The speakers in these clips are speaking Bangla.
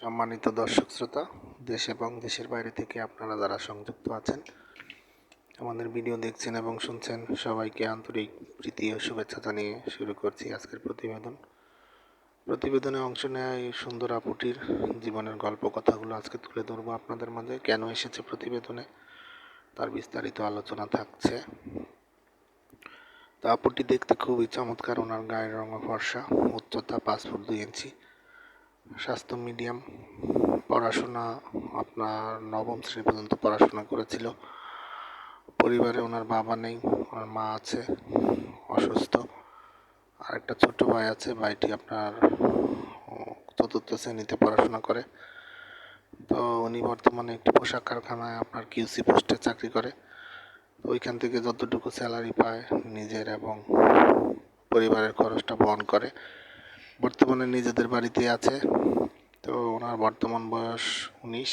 সম্মানিত দর্শক শ্রোতা, দেশ এবং দেশের বাইরে থেকে আপনারা যারা সংযুক্ত আছেন, আমাদের ভিডিও দেখছেন এবং শুনছেন, সবাইকে আন্তরিক প্রীতি ও শুভেচ্ছা জানিয়ে শুরু করছি আজকের প্রতিবেদনে অংশ নেওয়া এই সুন্দর আপুটির জীবনের গল্প কথাগুলো আজকে তুলে ধরবো আপনাদের মাঝে। কেন এসেছে প্রতিবেদনে তার বিস্তারিত আলোচনা থাকছে। তো আপুটি দেখতে খুবই চমৎকার, ওনার গায়ের রঙ ফর্সা, উচ্চতা 5 ফুট 2 ইঞ্চি, স্বাস্থ্য মিডিয়াম, পড়াশোনা আপনার নবম শ্রেণী পর্যন্ত পড়াশোনা করেছিল। পরিবারে ওনার বাবা নেই, ওনার মা আছে অসুস্থ, আর একটা ছোট ভাই আছে। ভাইটি আপনার 4th শ্রেণীতে পড়াশোনা করে। তো উনি বর্তমানে একটি পোশাক কারখানায় আপনার কিউসি পোস্টে চাকরি করে। ওইখান থেকে যতটুকু স্যালারি পায় নিজের এবং পরিবারের খরচটা বহন করে। বর্তমানে নিজেদের বাড়িতে আছে। তো ওনার বর্তমান বয়স 19,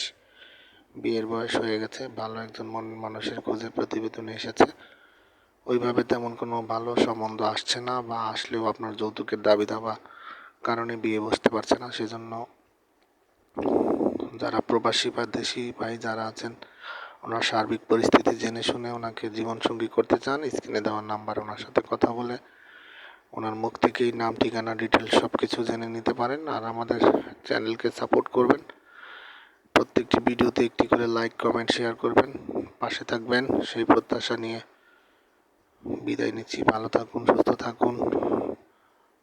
বিয়ের বয়স হয়ে গেছে। ভালো একজন মানুষের খোঁজে প্রতিবেদনে এসেছে। ওইভাবে তেমন কোনো ভালো সম্বন্ধ আসছে না, বা আসলেও আপনার যৌতুকের দাবি দাবা কারণে বিয়ে বসতে পারছে না। সেজন্য যারা প্রবাসী বা দেশি ভাই যারা আছেন, ওনার সার্বিক পরিস্থিতি জেনে শুনে ওনাকে জীবনসঙ্গী করতে চান, স্ক্রিনে দেওয়ার নাম্বার ওনার সাথে কথা বলে ওনার মুখ থেকেই নাম, ঠিকানা, ডিটেলস সব কিছু জেনে নিতে পারেন। আর আমাদের চ্যানেলকে সাপোর্ট করবেন, প্রত্যেকটি ভিডিওতে একটি করে লাইক, কমেন্ট, শেয়ার করবেন, পাশে থাকবেন সেই প্রত্যাশা নিয়ে বিদায় নিচ্ছি। ভালো থাকুন, সুস্থ থাকুন,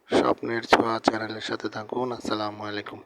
স্বপ্নের ছোঁয়া চ্যানেলের সাথে থাকুন। আসসালামু আলাইকুম।